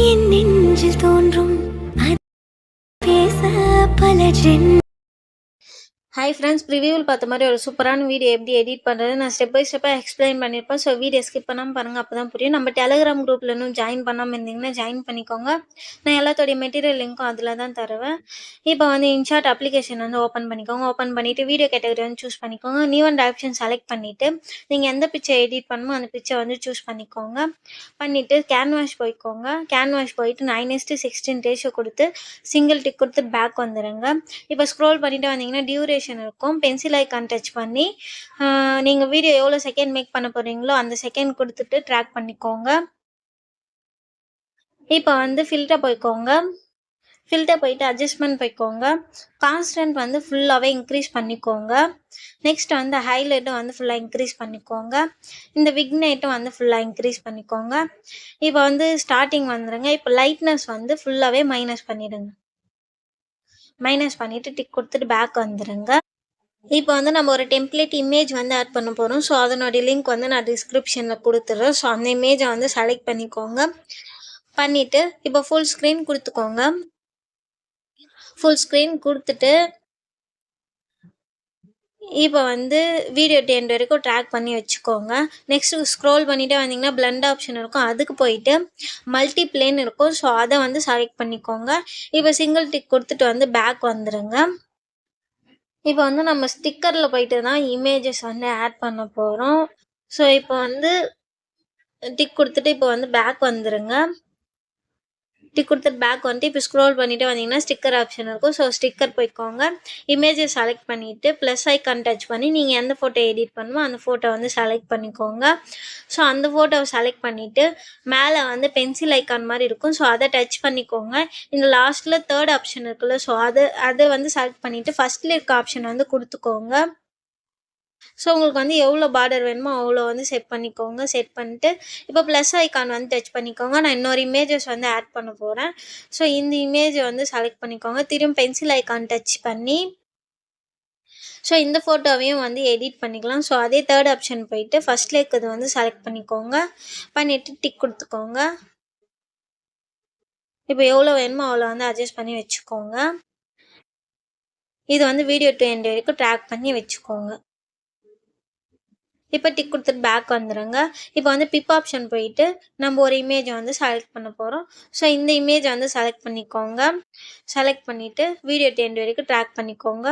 என் நெஞ்சில் தோன்றும் பேச பல ஹாய் ஃப்ரெண்ட்ஸ், ப்ரிவியூவில் பார்த்த மாதிரி ஒரு சூப்பரான வீடியோ எப்படி எடிட் பண்ணுறது நான் ஸ்டெப் பை ஸ்டெப்பாக எக்ஸ்பிளைன் பண்ணியிருப்பேன். ஸோ வீடியோ ஸ்கிப் பண்ணாமல் பாருங்கள், அப்போ தான் புரியும். நம்ம டெலிகிராம் குரூப்பில் இன்னும் ஜாயின் பண்ணாமல் இருந்தீங்கன்னா ஜாயின் பண்ணிக்கோங்க. நான் எல்லாத்தோடைய மெட்டீரியல் லிங்க்கும் அதில் தான் தருவேன். இப்போ வந்து இன்ஷார்ட் அப்ளிகேஷன் வந்து ஓப்பன் பண்ணிக்கோங்க. ஓப்பன் பண்ணிவிட்டு வீடியோ கேட்டகரி வந்து சூஸ் பண்ணிக்கோங்க. நியூ அண்ட் ஆப்ஷன் செலக்ட் பண்ணிவிட்டு நீங்கள் எந்த பிக்சர் எடிட் பண்ணணுமோ அந்த பிக்சர் வந்து சூஸ் பண்ணிக்கோங்க. பண்ணிவிட்டு கேன்வாஷ் போய்க்கோங்க. கேன்வாஷ் போயிட்டு 9:16 ரேஷியோ கொடுத்து சிங்கிள் டிக் கொடுத்து பேக் வந்துடுங்க. இப்போ ஸ்க்ரோல் பண்ணிவிட்டு வந்தீங்கன்னா டியூரேஷன் இருக்கும். பென்சில் ஐக்கான் டச் பண்ணி நீங்கள் வீடியோ எவ்வளோ செகண்ட் மேக் பண்ண போகிறீங்களோ அந்த செகண்ட் கொடுத்துட்டு ட்ராக் பண்ணிக்கோங்க. இப்போ வந்து ஃபில்டர் போய்க்கோங்க. ஃபில்டர் போயிட்டு அட்ஜஸ்ட்மெண்ட் போய்க்கோங்க. கான்ஸ்டன்ட் வந்து ஃபுல்லாகவே இன்க்ரீஸ் பண்ணிக்கோங்க. நெக்ஸ்ட் வந்து ஹைலைட்டும் வந்து ஃபுல்லாக இன்க்ரீஸ் பண்ணிக்கோங்க. இந்த விக்னேட்டும் வந்து ஃபுல்லாக இன்க்ரீஸ் பண்ணிக்கோங்க. இப்போ வந்து ஸ்டார்டிங் வந்துடுங்க. இப்போ லைட்னஸ் வந்து ஃபுல்லாகவே மைனஸ் பண்ணிவிடுங்க. மைனஸ் பண்ணிவிட்டு டிக் கொடுத்துட்டு பேக் வந்துடுங்க. இப்போ வந்து நம்ம ஒரு டெம்ப்ளேட் இமேஜ் வந்து ஆட் பண்ண போகிறோம். ஸோ அதனுடைய லிங்க் வந்து நான் டிஸ்கிரிப்ஷனில் கொடுத்துட்றேன். ஸோ அந்த இமேஜை வந்து செலக்ட் பண்ணிக்கோங்க. பண்ணிவிட்டு இப்போ ஃபுல் ஸ்க்ரீன் கொடுத்துக்கோங்க. ஃபுல் ஸ்க்ரீன் கொடுத்துட்டு இப்போ வந்து வீடியோ எண்ட் வரைக்கும் ட்ராக் பண்ணி வச்சுக்கோங்க. நெக்ஸ்ட்டு ஸ்க்ரோல் பண்ணிகிட்டே வந்தீங்கன்னா பிளண்ட் ஆப்ஷன் இருக்கும். அதுக்கு போயிட்டு மல்டி பிளேன் இருக்கும். ஸோ அதை வந்து செலக்ட் பண்ணிக்கோங்க. இப்போ சிங்கிள் டிக் கொடுத்துட்டு வந்து பேக் வந்துடுங்க. இப்போ வந்து நம்ம ஸ்டிக்கரில் போயிட்டு தான் இமேஜஸ் வந்து ஆட் பண்ண போகிறோம். ஸோ இப்போ வந்து டிக் கொடுத்துட்டு இப்போ வந்து பேக் வந்துடுங்க. டிக் கொடுத்துட்டு பேக் வந்துட்டு இப்போ ஸ்க்ரோல் பண்ணிவிட்டு வந்தீங்கன்னா ஸ்டிக்கர் ஆப்ஷன் இருக்கும். ஸோ ஸ்டிக்கர் போய்க்கோங்க. இமேஜை செலக்ட் பண்ணிவிட்டு ப்ளஸ் ஐக்கான் டச் பண்ணி நீங்கள் எந்த ஃபோட்டோ எடிட் பண்ணுமோ அந்த ஃபோட்டோ வந்து செலக்ட் பண்ணிக்கோங்க. ஸோ அந்த ஃபோட்டோவை செலக்ட் பண்ணிவிட்டு மேலே வந்து பென்சில் ஐக்கான் மாதிரி இருக்கும். ஸோ அதை டச் பண்ணிக்கோங்க. இந்த லாஸ்ட்டில் தேர்ட் ஆப்ஷன் இருக்குல்ல, ஸோ அதை வந்து செலக்ட் பண்ணிவிட்டு ஃபஸ்ட்டில் இருக்க ஆப்ஷன் வந்து கொடுத்துக்கோங்க. ஸோ உங்களுக்கு வந்து எவ்வளோ பார்டர் வேணுமோ அவ்வளோ வந்து செட் பண்ணிக்கோங்க. செட் பண்ணிட்டு இப்போ ப்ளஸ் ஐக்கான் வந்து டச் பண்ணிக்கோங்க. நான் இன்னொரு இமேஜஸ் வந்து ஆட் பண்ண போகிறேன். ஸோ இந்த இமேஜை வந்து செலக்ட் பண்ணிக்கோங்க. திரும்ப பென்சில் ஐக்கான் டச் பண்ணி ஸோ இந்த ஃபோட்டோவையும் வந்து எடிட் பண்ணிக்கலாம். ஸோ அதே தேர்ட் ஆப்ஷன் போயிட்டு ஃபஸ்ட்டில் இருக்கிறது வந்து செலக்ட் பண்ணிக்கோங்க. பண்ணிவிட்டு டிக் கொடுத்துக்கோங்க. இப்போ எவ்வளோ வேணுமோ அவ்வளோ வந்து அட்ஜஸ்ட் பண்ணி வச்சுக்கோங்க. இது வந்து வீடியோ டு எண்ட் வரைக்கும் ட்ராக் பண்ணி வச்சுக்கோங்க. இப்போ டிக் கொடுத்துட்டு பேக் வந்துடுங்க. இப்போ வந்து பிப் ஆப்ஷன் போயிட்டு நம்ம ஒரு இமேஜை வந்து செலக்ட் பண்ண போகிறோம். ஸோ இந்த இமேஜை வந்து செலக்ட் பண்ணிக்கோங்க. செலக்ட் பண்ணிவிட்டு வீடியோ எண்ட் வரைக்கும் ட்ராக் பண்ணிக்கோங்க.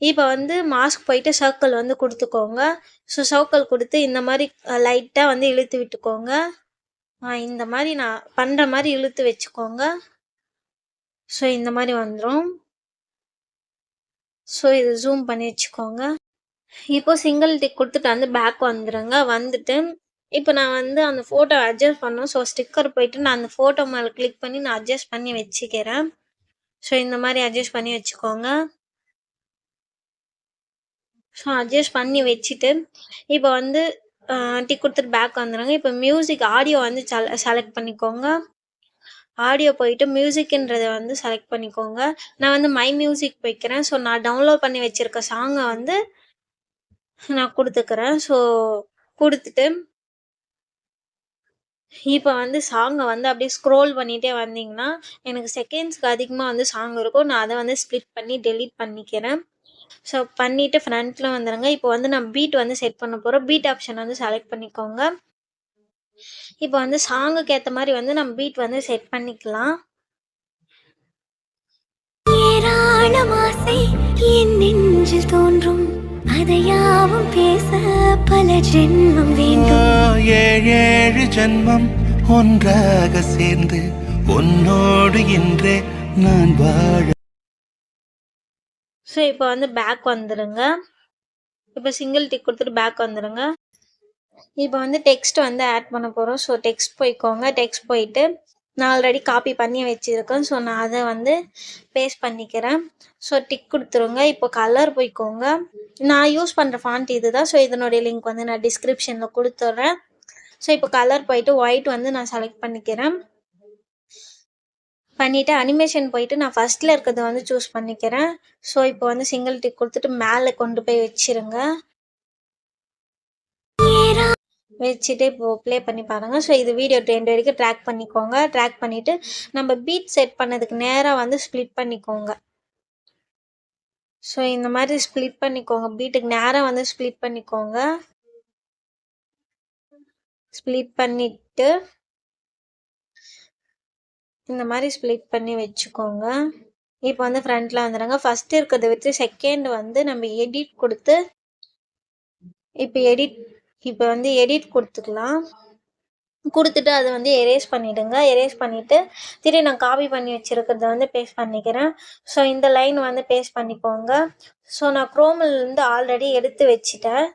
இப்போ வந்து மாஸ்க் போயிட்டு சர்க்கிள் வந்து கொடுத்துக்கோங்க. ஸோ சர்க்கிள் கொடுத்து இந்த மாதிரி லைட்டாக வந்து இழுத்து விட்டுக்கோங்க. இந்த மாதிரி நான் பண்ணுற மாதிரி இழுத்து வச்சுக்கோங்க. ஸோ இந்த மாதிரி வந்துடும். ஸோ இது ஜூம் பண்ணி வச்சுக்கோங்க. இப்போ சிங்கிள் டிக் கொடுத்துட்டு வந்து பேக் வந்துடுங்க. வந்துட்டு இப்போ நான் வந்து அந்த ஃபோட்டோ அட்ஜஸ்ட் பண்ணோம். ஸோ ஸ்டிக்கர் போயிட்டு நான் அந்த ஃபோட்டோ மேலே கிளிக் பண்ணி நான் அட்ஜஸ்ட் பண்ணி வச்சுக்கிறேன். ஸோ இந்த மாதிரி அட்ஜஸ்ட் பண்ணி வச்சுக்கோங்க. ஸோ அட்ஜஸ்ட் பண்ணி வச்சுட்டு இப்போ வந்து டிக் கொடுத்துட்டு பேக் வந்துடுங்க. இப்போ மியூசிக் ஆடியோ வந்து செலக்ட் பண்ணிக்கோங்க. ஆடியோ போயிட்டு மியூசிக்ன்றதை வந்து செலக்ட் பண்ணிக்கோங்க. நான் வந்து மை மியூசிக் வைக்கிறேன். ஸோ நான் டவுன்லோட் பண்ணி வச்சுருக்க சாங்கை வந்து நான் கொடுத்துக்கிறேன். ஸோ கொடுத்துட்டு இப்போ வந்து சாங்கை வந்து அப்படியே ஸ்க்ரோல் பண்ணிகிட்டே வந்தீங்கன்னா எனக்கு செகண்ட்ஸ்க்கு அதிகமாக வந்து சாங் இருக்கும். நான் அதை வந்து ஸ்ப்ளிட் பண்ணி டெலீட் பண்ணிக்கிறேன். ஸோ பண்ணிவிட்டு ஃப்ரண்ட்டில் வந்துடுங்க. இப்போ வந்து நான் பீட் வந்து செட் பண்ண போகிறோம். பீட் ஆப்ஷன் வந்து செலக்ட் பண்ணிக்கோங்க. இப்போ வந்து சாங்குக்கு ஏற்ற மாதிரி வந்து நம்ம பீட் வந்து செட் பண்ணிக்கலாம். என் நெஞ்சில் தோன்றும் அதையாவும் பேச பல ஜென்மம் வேண்டும். 7 ஜென்மம் ஒன்றாக சேர்ந்து உன்னோடு இன்றே நான் வாழ. ஸோ இப்போ வந்து பேக் வந்துடுங்க. இப்போ சிங்கிள் டிக் கொடுத்துட்டு பேக் வந்துடுங்க. இப்போ வந்து டெக்ஸ்ட் வந்து ஆட் பண்ண போகிறோம். ஸோ டெக்ஸ்ட் போய்க்கோங்க. டெக்ஸ்ட் போயிட்டு நான் ஆல்ரெடி காப்பி பண்ணி வச்சுருக்கேன். ஸோ நான் அதை வந்து பேஸ்ட் பண்ணிக்கிறேன். ஸோ டிக் கொடுத்துருங்க. இப்போ கலர் போய்க்கோங்க. நான் யூஸ் பண்ணுற ஃபாண்ட் இது தான். ஸோ இதனுடைய லிங்க் வந்து நான் டிஸ்கிரிப்ஷனில் கொடுத்துட்றேன். ஸோ இப்போ கலர் போயிட்டு ஒயிட் வந்து நான் செலக்ட் பண்ணிக்கிறேன். பண்ணிவிட்டு அனிமேஷன் போயிட்டு நான் ஃபஸ்ட்டில் இருக்கிறத வந்து சூஸ் பண்ணிக்கிறேன். ஸோ இப்போ வந்து சிங்கிள் டிக் கொடுத்துட்டு மேலே கொண்டு போய் வச்சுருங்க. வச்சுட்டு இப்போது ப்ளே பண்ணி பாருங்கள். ஸோ இது வீடியோ எண்ட் வரைக்கும் ட்ராக் பண்ணிக்கோங்க. ட்ராக் பண்ணிவிட்டு நம்ம பீட் செட் பண்ணதுக்கு நேராக வந்து ஸ்ப்ளிட் பண்ணிக்கோங்க. ஸோ இந்த மாதிரி ஸ்ப்ளிட் பண்ணிக்கோங்க. பீட்டுக்கு நேராக வந்து ஸ்ப்ளிட் பண்ணிக்கோங்க. ஸ்ப்ளிட் பண்ணிவிட்டு இந்த மாதிரி ஸ்ப்ளிட் பண்ணி வச்சுக்கோங்க. இப்போ வந்து ஃப்ரண்ட்டில் வந்துடுங்க. ஃபஸ்ட்டு இருக்கிறத வச்சு செகண்ட் வந்து நம்ம எடிட் கொடுத்து இப்போ வந்து எடிட் கொடுத்துக்கலாம். கொடுத்துட்டு அதை வந்து எரேஸ் பண்ணிவிடுங்க. எரேஸ் பண்ணிவிட்டு திரும்பி நான் காப்பி பண்ணி வச்சுருக்கிறத வந்து பேஸ்ட் பண்ணிக்கிறேன். ஸோ இந்த லைன் வந்து பேஸ்ட் பண்ணிக்கோங்க. ஸோ நான் குரோம்லேருந்து ஆல்ரெடி எடுத்து வச்சுட்டேன்.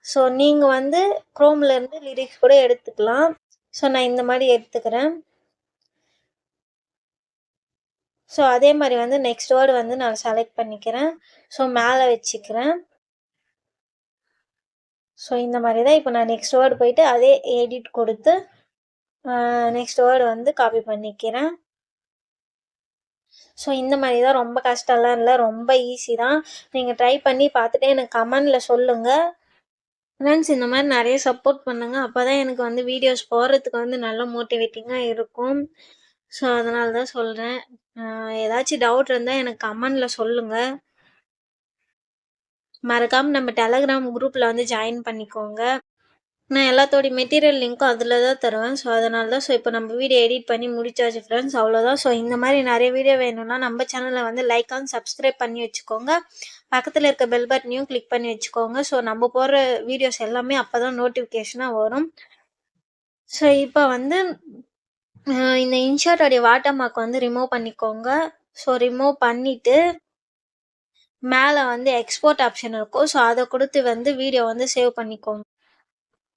ஸோ நீங்கள் வந்து குரோம்லேருந்து லிரிக்ஸ் கூட எடுத்துக்கலாம். ஸோ நான் இந்த மாதிரி எடுத்துக்கிறேன். ஸோ அதே மாதிரி வந்து நெக்ஸ்ட் வேர்டு வந்து நான் செலக்ட் பண்ணிக்கிறேன். ஸோ மேலே வச்சுக்கிறேன். ஸோ இந்த மாதிரி தான் இப்போ நான் நெக்ஸ்ட் வேர்டு போயிட்டு அதே எடிட் கொடுத்து நெக்ஸ்ட் வேர்டு வந்து காப்பி பண்ணிக்கிறேன். ஸோ இந்த மாதிரி தான், ரொம்ப கஷ்டம்லாம் இல்லை, ரொம்ப ஈஸி தான். நீங்கள் ட்ரை பண்ணி பார்த்துட்டு எனக்கு கமெண்டில் சொல்லுங்கள். ஃப்ரெண்ட்ஸ் இந்த மாதிரி நிறைய சப்போர்ட் பண்ணுங்கள். அப்போ தான் எனக்கு வந்து வீடியோஸ் போடுறதுக்கு வந்து நல்லா மோட்டிவேட்டிங்காக இருக்கும். ஸோ அதனால தான் சொல்கிறேன். ஏதாச்சும் டவுட் இருந்தால் எனக்கு கமெண்டில் சொல்லுங்கள். மறக்காமல் நம்ம டெலகிராம் குரூப்பில் வந்து ஜாயின் பண்ணிக்கோங்க. நான் எல்லாத்தோடைய மெட்டீரியல் லிங்க்கும் அதில் தான் தருவேன். ஸோ அதனால தான். ஸோ இப்போ நம்ம வீடியோ எடிட் பண்ணி முடிச்சாச்சு ஃப்ரெண்ட்ஸ், அவ்வளோதான். ஸோ இந்த மாதிரி நிறைய வீடியோ வேணும்னா நம்ம சேனலை வந்து லைக் அண்ட் சப்ஸ்கிரைப் பண்ணி வச்சுக்கோங்க. பக்கத்தில் இருக்க பெல் பட்டனையும் கிளிக் பண்ணி வச்சுக்கோங்க. ஸோ நம்ம போடுற வீடியோஸ் எல்லாமே அப்போ தான் நோட்டிஃபிகேஷனாக வரும். ஸோ இப்போ வந்து இந்த இன்ஷர்ட்டோடைய வாட்டர் மார்க் வந்து ரிமூவ் பண்ணிக்கோங்க. ஸோ ரிமூவ் பண்ணிவிட்டு மேலே வந்து எக்ஸ்போர்ட் ஆப்ஷன் இருக்கும். ஸோ அதை கொடுத்து வந்து வீடியோ வந்து சேவ் பண்ணிக்கோங்க.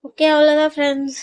ஓகே, அவ்வளோதான் ஃப்ரெண்ட்ஸ்.